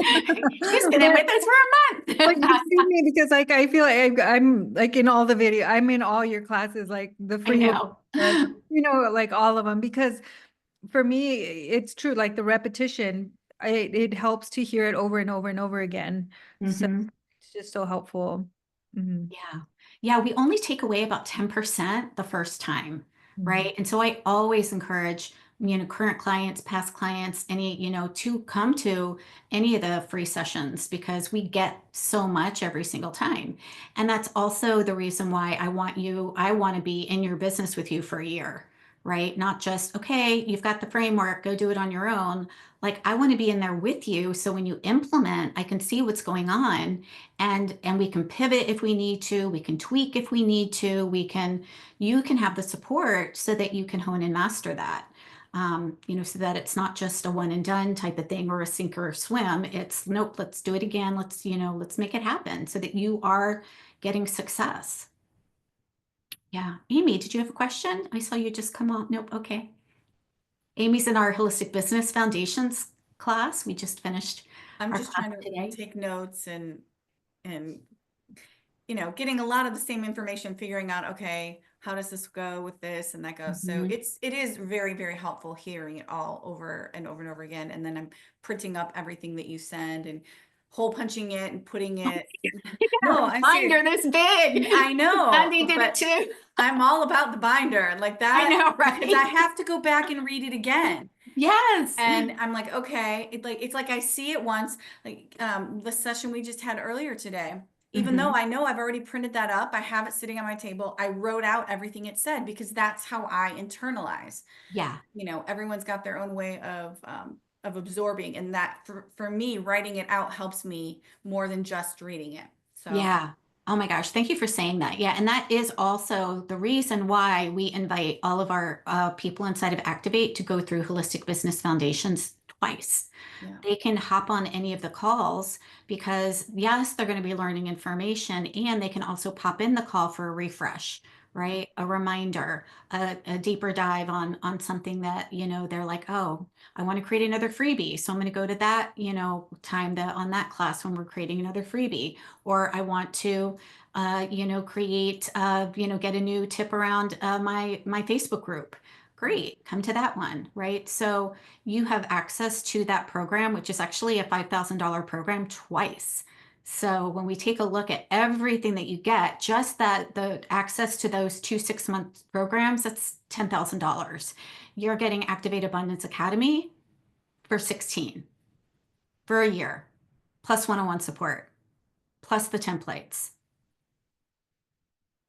she's been in with us for a But month. you see me because like I feel like I'm like in all the video. I'm in all your classes, like the I free one, know. like all of them. Because for me, it's true. Like the repetition, it helps to hear it over and over and over again. So Mhm. it's just so helpful. Mhm. Yeah. Yeah, we only take away about 10% the first time, Mhm. right? And so I always encourage, current clients, past clients, any, to come to any of the free sessions because we get so much every single time. And that's also the reason why I want to be in your business with you for a year, right? Not just, okay, you've got the framework, go do it on your own. Like I want to be in there with you. So when you implement, I can see what's going on and we can pivot if we need to, we can tweak if we need to, you can have the support so that you can hone and master that. So that it's not just a one and done type of thing or a sink or swim. It's nope, let's do it again. Let's make it happen so that you are getting success. Yeah. Amy, did you have a question? I saw you just come on. Nope. Okay. Amy's in our Holistic Business Foundations class. We just finished I'm our just class trying to today. take notes and getting a lot of the same information, figuring out, okay, how does this go with this and that goes. So Mhm. it is very, very helpful hearing it all over and over and over again. And then I'm printing up everything that you send and hole punching it and putting it. No, I'm Binder serious. this big. I know, Andy did it but too. I'm all about the binder like that. I know, Because I right? have to go back and read it again. Yes. And I'm like, okay, it's like I see it once, like the session we just had earlier today. Even though I know I've already printed that up, I have it sitting on my table. I wrote out everything it said because that's how I internalize. Yeah. Everyone's got their own way of absorbing, and that for me, writing it out helps me more than just reading it. So Yeah. Oh my gosh. Thank you for saying that. Yeah. And that is also the reason why we invite all of our people inside of Activate to go through Holistic Business Foundations twice. yeah. They can hop on any of the calls because yes, they're going to be learning information and they can also pop in the call for a refresh, right? A reminder, a deeper dive on something that, they're like, oh, I want to create another freebie. So I'm going to go to that, time on that class when we're creating another freebie, or I want to, create, get a new tip around my Facebook group. Great, come to that one, right? So you have access to that program, which is actually a $5,000 program twice. So when we take a look at everything that you get, just the access to those 2 6-month programs, that's $10,000. You're getting Activate Abundance Academy for 16 for a year, plus one-on-one support, plus the templates.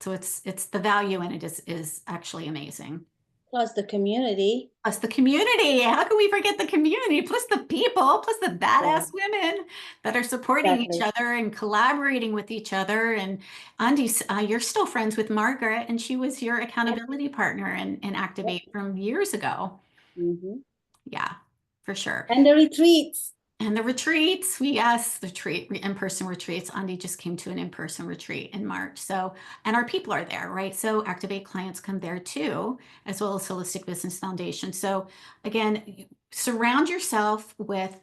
So it's the value in it is actually amazing. Plus the community. Plus the community. How can we forget the community? Plus the people, plus the badass women that are supporting each Exactly. other and collaborating with each other. And Andy, you're still friends with Margaret, and she was your accountability partner in Activate from years ago. Mhm. Yeah, for sure. And the retreats. And the retreats, in-person retreats. Andy just came to an in-person retreat in March. So, and our people are there, right? So Activate clients come there too, as well as Holistic Business Foundation. So again, surround yourself with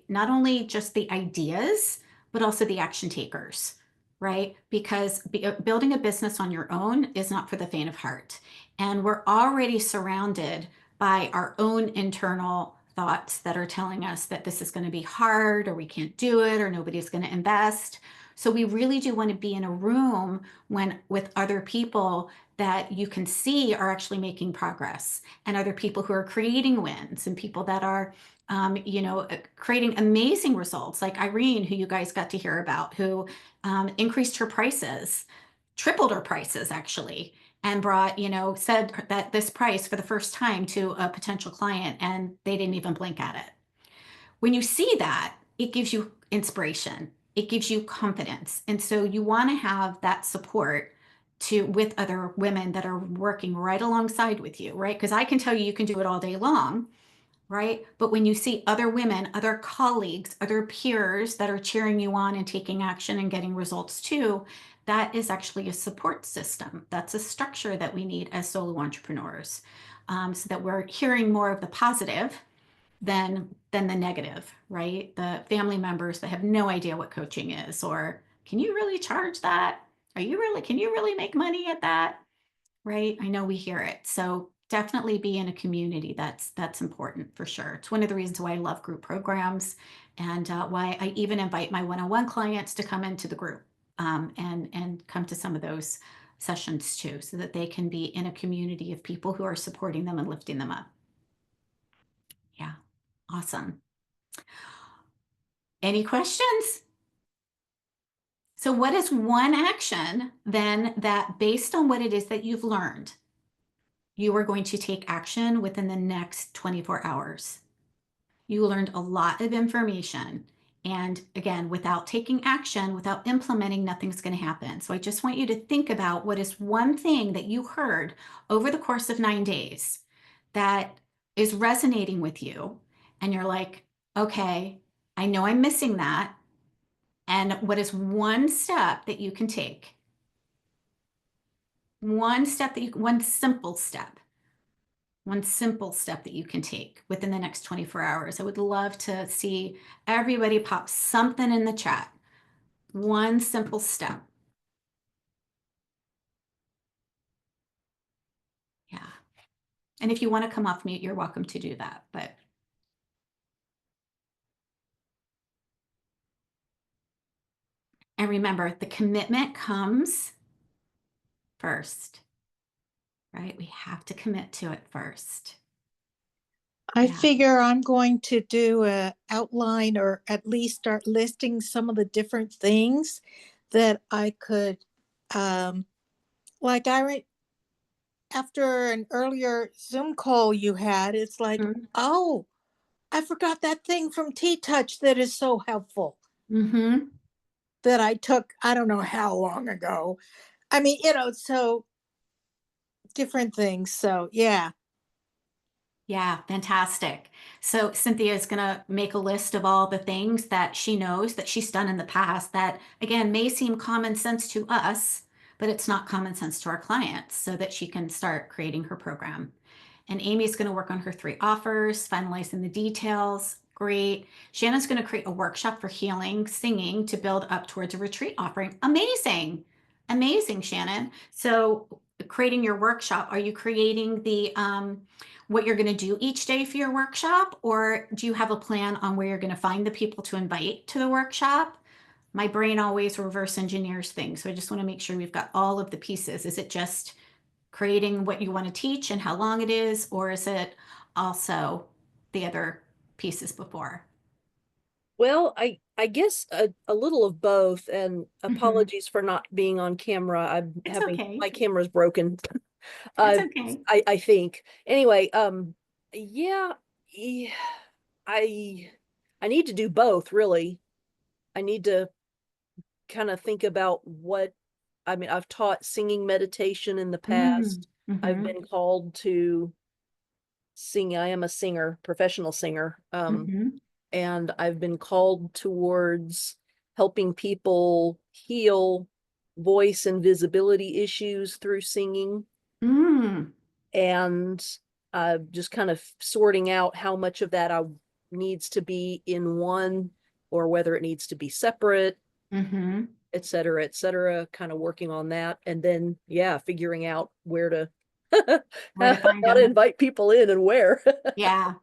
not only just the ideas, but also the action takers, right? Because building a business on your own is not for the faint of heart. And we're already surrounded by our own internal thoughts that are telling us that this is going to be hard or we can't do it or nobody's going to invest. So we really do want to be in a room with other people that you can see are actually making progress, and other people who are creating wins, and people that are creating amazing results, like Irene, who you guys got to hear about, who increased her prices, tripled her prices actually, and brought, said that this price for the first time to a potential client, and they didn't even blink at it. When you see that, it gives you inspiration, it gives you confidence. And so you want to have that support with other women that are working right alongside with you, right? Because I can tell you can do it all day long, right? But when you see other women, other colleagues, other peers that are cheering you on and taking action and getting results too, that is actually a support system. That's a structure that we need as solo entrepreneurs, so that we're hearing more of the positive than the negative, right? The family members that have no idea what coaching is, or can you really charge that? Can you really make money at that? Right? I know we hear it. So definitely be in a community. That's important for sure. It's one of the reasons why I love group programs, and why I even invite my one-on-one clients to come into the group, and come to some of those sessions too, so that they can be in a community of people who are supporting them and lifting them up. Yeah, awesome. Any questions? So what is one action then that, based on what it is that you've learned, you are going to take action within the next 24 hours? You learned a lot of information. And again, without taking action, without implementing, nothing's going to happen. So I just want you to think about what is one thing that you heard over the course of 9 days that is resonating with you. And you're like, okay, I know I'm missing that. And what is one step that you can take? One simple step that you can take within the next 24 hours. I would love to see everybody pop something in the chat. One simple step. Yeah. And if you want to come off mute, you're welcome to do that. And remember, the commitment comes first, right? We have to commit to it first. I Yeah. figure I'm going to do a outline, or at least start listing some of the different things that I could, like after an earlier Zoom call you had, it's like, oh, I forgot that thing from T-Touch that is so helpful, that I took, I don't know how long ago. I mean, so different things. So yeah. Yeah, fantastic. So Cynthia is going to make a list of all the things that she knows that she's done in the past that, again, may seem common sense to us, but it's not common sense to our clients, so that she can start creating her program. And Amy's going to work on her 3 offers, finalizing the details. Great. Shannon's going to create a workshop for healing, singing, to build up towards a retreat offering. Amazing. Amazing, Shannon. So creating your workshop, are you creating the what you're going to do each day for your workshop, or do you have a plan on where you're going to find the people to invite to the workshop? My brain always reverse engineers things, so I just want to make sure we've got all of the pieces. Is it just creating what you want to teach and how long it is, or is it also the other pieces before? Well, I guess a little of both, and apologies for not being on camera. I'm It's having okay. my camera's broken. It's okay. I think. Anyway, yeah, I need to do both, really. I need to kind of think about I've taught singing meditation in the past. I've been called to sing. I am a singer, professional singer. And I've been called towards helping people heal voice and visibility issues through singing. And just kind of sorting out how much of that needs to be in one, or whether it needs to be separate, et cetera, kind of working on that. And then, yeah, figuring out where to, Where to find how to them. invite people in and where. Yeah,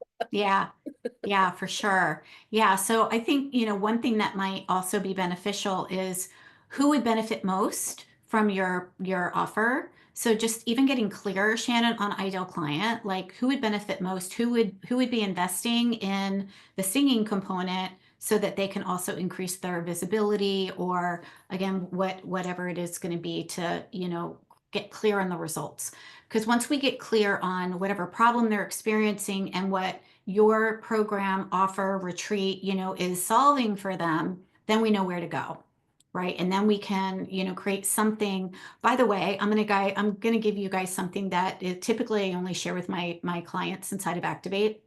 for sure. Yeah. So I think, one thing that might also be beneficial is who would benefit most from your offer. So just even getting clearer, Shannon, on ideal client, like who would benefit most, who would be investing in the singing component so that they can also increase their visibility, or again, whatever it is going to be to, get clear on the results. Because once we get clear on whatever problem they're experiencing and what your program, offer, retreat, is solving for them, then we know where to go. Right. And then we can, create something. By the way, I'm going to give you guys something that typically I only share with my clients inside of Activate.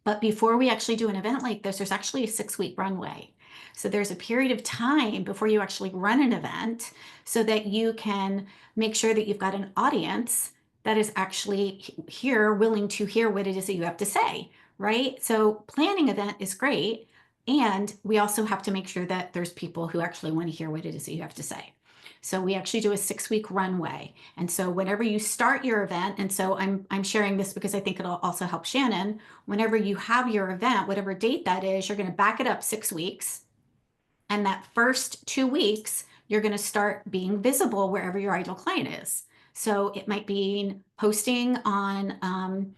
But before we actually do an event like this, there's actually a 6-week runway. So there's a period of time before you actually run an event so that you can make sure that you've got an audience that is actually here, willing to hear what it is that you have to say, right? So planning event is great. And we also have to make sure that there's people who actually want to hear what it is that you have to say. So we actually do a 6-week runway. And so whenever you start your event, and so I'm sharing this because I think it'll also help Shannon, whenever you have your event, whatever date that is, you're going to back it up 6 weeks. And that first 2 weeks, you're going to start being visible wherever your ideal client is. So it might be posting on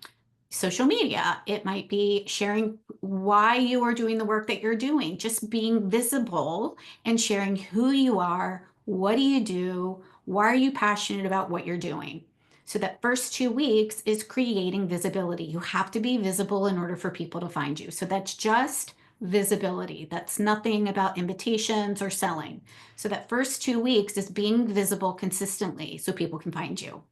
social media. It might be sharing why you are doing the work that you're doing, just being visible and sharing who you are, what do you do, why are you passionate about what you're doing. So that first 2 weeks is creating visibility. You have to be visible in order for people to find you. So that's just visibility. That's nothing about invitations or selling. So that first 2 weeks is being visible consistently so people can find you.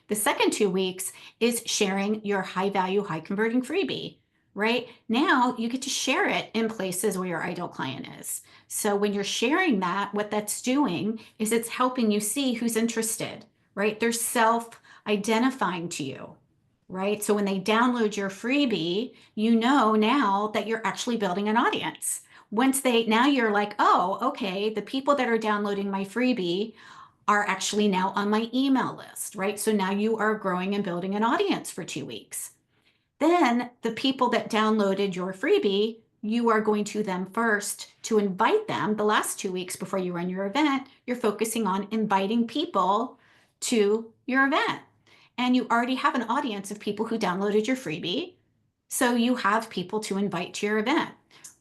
The second 2 weeks is sharing your high value, high converting freebie, right? Now you get to share it in places where your ideal client is. So when you're sharing that, what that's doing is it's helping you see who's interested, right? They're self-identifying to you, right? So when they download your freebie, you know now that you're actually building an audience. Now you're like, oh, okay, the people that are downloading my freebie are actually now on my email list, right? So now you are growing and building an audience for 2 weeks. Then the people that downloaded your freebie, you are going to them first to invite them. The last 2 weeks before you run your event, you're focusing on inviting people to your event. And you already have an audience of people who downloaded your freebie. So you have people to invite to your event,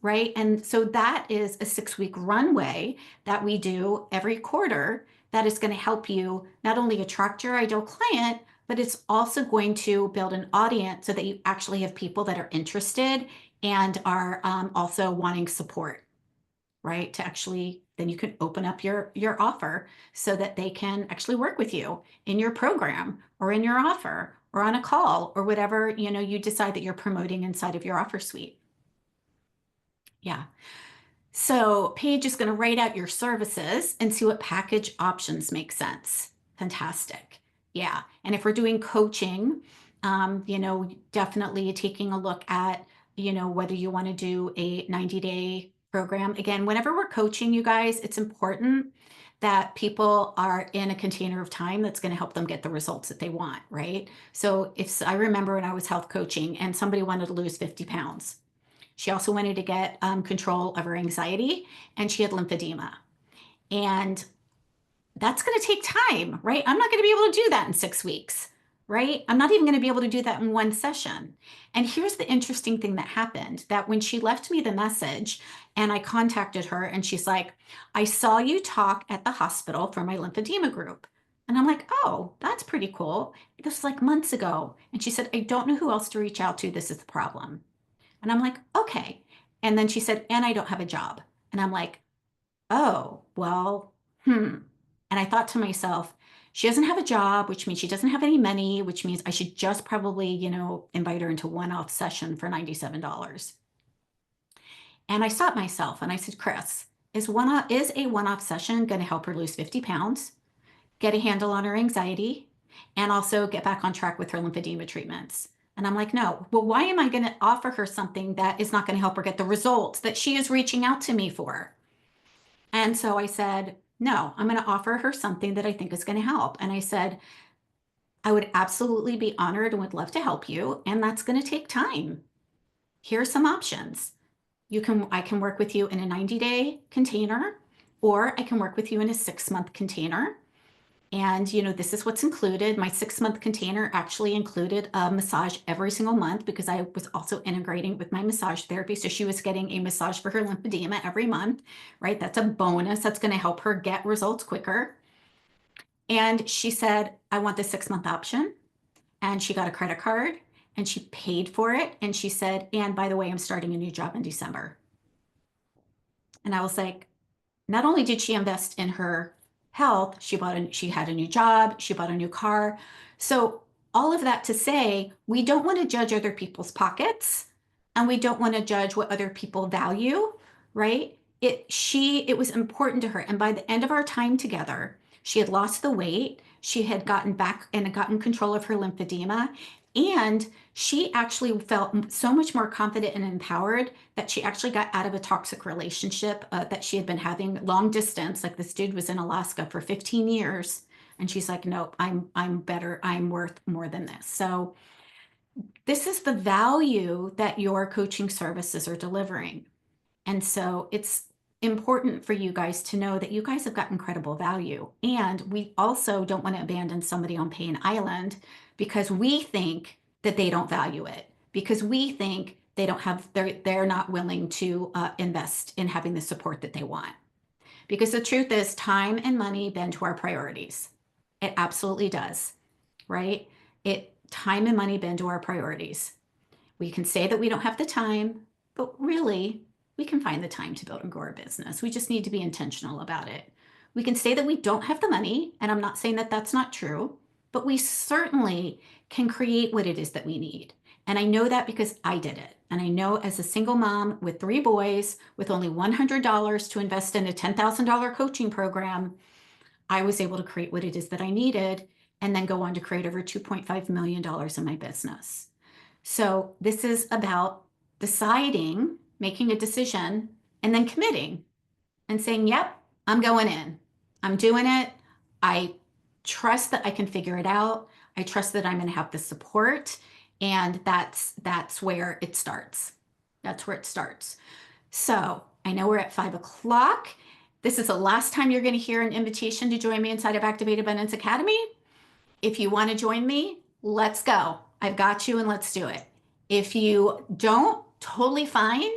right? And so that is a 6-week runway that we do every quarter that is going to help you not only attract your ideal client, but it's also going to build an audience so that you actually have people that are interested and are also wanting support, right? To actually, then you can open up your offer so that they can actually work with you in your program or in your offer or on a call or whatever, you decide that you're promoting inside of your offer suite. Yeah. So Paige is going to write out your services and see what package options make sense. Fantastic. Yeah. And if we're doing coaching, definitely taking a look at, whether you want to do a 90-day program. Again, whenever we're coaching you guys, it's important that people are in a container of time that's going to help them get the results that they want, right? So I remember when I was health coaching and somebody wanted to lose 50 pounds. She also wanted to get control of her anxiety, and she had lymphedema. And that's going to take time, right? I'm not going to be able to do that in 6 weeks, right? I'm not even going to be able to do that in one session. And here's the interesting thing that happened, that when she left me the message and I contacted her and she's like, I saw you talk at the hospital for my lymphedema group. And I'm like, oh, that's pretty cool. This was like months ago. And she said, I don't know who else to reach out to. This is the problem. And I'm like, okay. And then she said, and I don't have a job. And I'm like, oh, well, And I thought to myself, she doesn't have a job, which means she doesn't have any money, which means I should just probably, invite her into one-off session for $97. And I stopped myself and I said, Chris, is a one-off session going to help her lose 50 pounds, get a handle on her anxiety, and also get back on track with her lymphedema treatments? And I'm like, no. Well, why am I going to offer her something that is not going to help her get the results that she is reaching out to me for? And so I said, no, I'm going to offer her something that I think is going to help. And I said, I would absolutely be honored and would love to help you. And that's going to take time. Here are some options. I can work with you in a 90-day container. or I can work with you in a 6-month container. And, you know, this is what's included. My 6-month container actually included a massage every single month because I was also integrating with my massage therapy. So she was getting a massage for her lymphedema every month, right? That's a bonus. That's going to help her get results quicker. And she said, I want the 6-month option. And she got a credit card and she paid for it. And she said, and by the way, I'm starting a new job in December. And I was like, not only did she invest in her health, she had a new job, she bought a new car. So all of that to say, we don't want to judge other people's pockets and we don't want to judge what other people value, right? It was important to her. And by the end of our time together, she had lost the weight, she had gotten back and gotten control of her lymphedema, and she actually felt so much more confident and empowered that she actually got out of a toxic relationship that she had been having long distance. Like this dude was in Alaska for 15 years. And she's like, nope, I'm better. I'm worth more than this. So this is the value that your coaching services are delivering. And so it's important for you guys to know that you guys have got incredible value. And we also don't want to abandon somebody on Pain Island because we think that they don't value it, because we think they don't have, they're not willing to invest in having the support that they want. Because the truth is, time and money bend to our priorities. It absolutely does, right? Time and money bend to our priorities. We can say that we don't have the time, but really, we can find the time to build and grow our business. We just need to be intentional about it. We can say that we don't have the money, and I'm not saying that that's not true, but we certainly can create what it is that we need. And I know that because I did it. And I know as a single mom with 3 boys, with only $100 to invest in a $10,000 coaching program, I was able to create what it is that I needed and then go on to create over $2.5 million in my business. So this is about deciding, making a decision, and then committing and saying, yep, I'm going in. I'm doing it. I trust that I can figure it out. I trust that I'm going to have the support. And that's where it starts. That's where it starts. So I know we're at 5 o'clock. This is the last time you're going to hear an invitation to join me inside of Activate Abundance Academy. If you want to join me, let's go. I've got you and let's do it. If you don't, totally fine.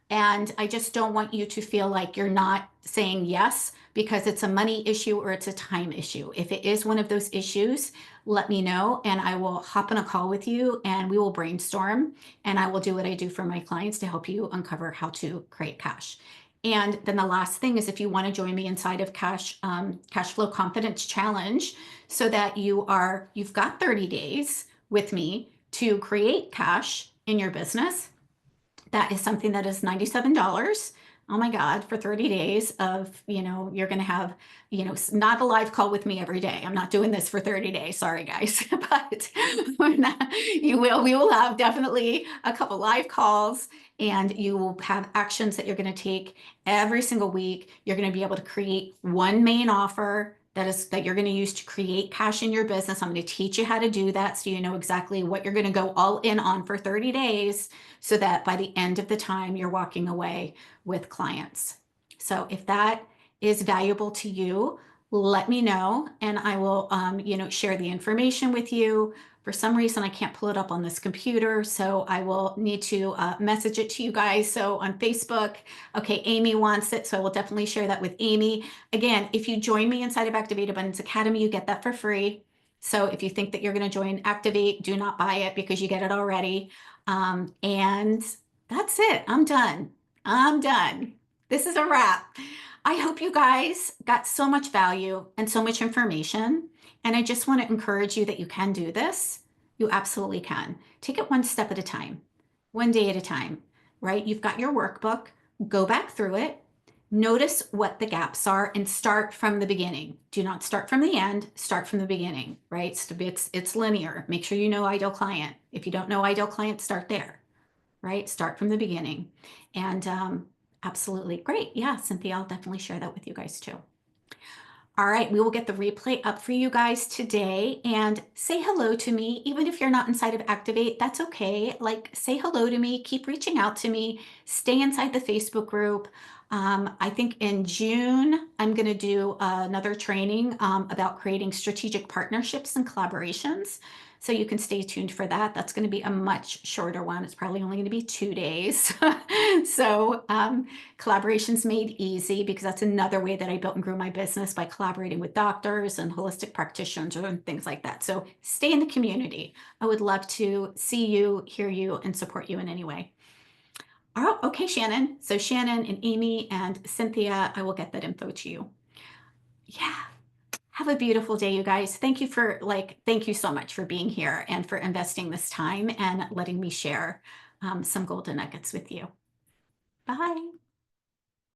And I just don't want you to feel like you're not saying yes because it's a money issue or it's a time issue. If it is one of those issues, let me know and I will hop on a call with you and we will brainstorm and I will do what I do for my clients to help you uncover how to create cash. And then the last thing is if you want to join me inside of Cash Flow Confidence Challenge so that you've got 30 days with me to create cash in your business. That is something that is $97. Oh my God, for 30 days of, you're going to have, not a live call with me every day. I'm not doing this for 30 days. Sorry, guys. But we will have definitely a couple live calls and you will have actions that you're going to take every single week. You're going to be able to create one main offer that you're going to use to create cash in your business. I'm going to teach you how to do that so you know exactly what you're going to go all in on for 30 days so that by the end of the time you're walking away with clients. So if that is valuable to you, let me know and I will share the information with you. For some reason, I can't pull it up on this computer, so I will need to message it to you guys. So on Facebook, okay, Amy wants it, so I will definitely share that with Amy. Again, if you join me inside of Activate Abundance Academy, you get that for free. So if you think that you're going to join Activate, do not buy it because you get it already. And that's it. I'm done. This is a wrap. I hope you guys got so much value and so much information. And I just want to encourage you that you can do this. You absolutely can. Take it one step at a time, one day at a time, right? You've got your workbook. Go back through it. Notice what the gaps are and start from the beginning. Do not start from the end. Start from the beginning, right? It's linear. Make sure you know ideal client. If you don't know ideal client, start there, right? Start from the beginning. And absolutely great. Yeah, Cynthia, I'll definitely share that with you guys too. All right, we will get the replay up for you guys today and say hello to me. Even if you're not inside of Activate, that's okay. Like say hello to me, keep reaching out to me, stay inside the Facebook group. I think in June, I'm going to do another training about creating strategic partnerships and collaborations. So you can stay tuned for that. That's going to be a much shorter one. It's probably only going to be 2 days. So collaborations made easy, because that's another way that I built and grew my business, by collaborating with doctors and holistic practitioners and things like that. So stay in the community. I would love to see you, hear you, and support you in any way. Oh, okay, Shannon. So Shannon and Amy and Cynthia, I will get that info to you. Yeah. Have a beautiful day, you guys. Thank you thank you so much for being here and for investing this time and letting me share some golden nuggets with you. Bye.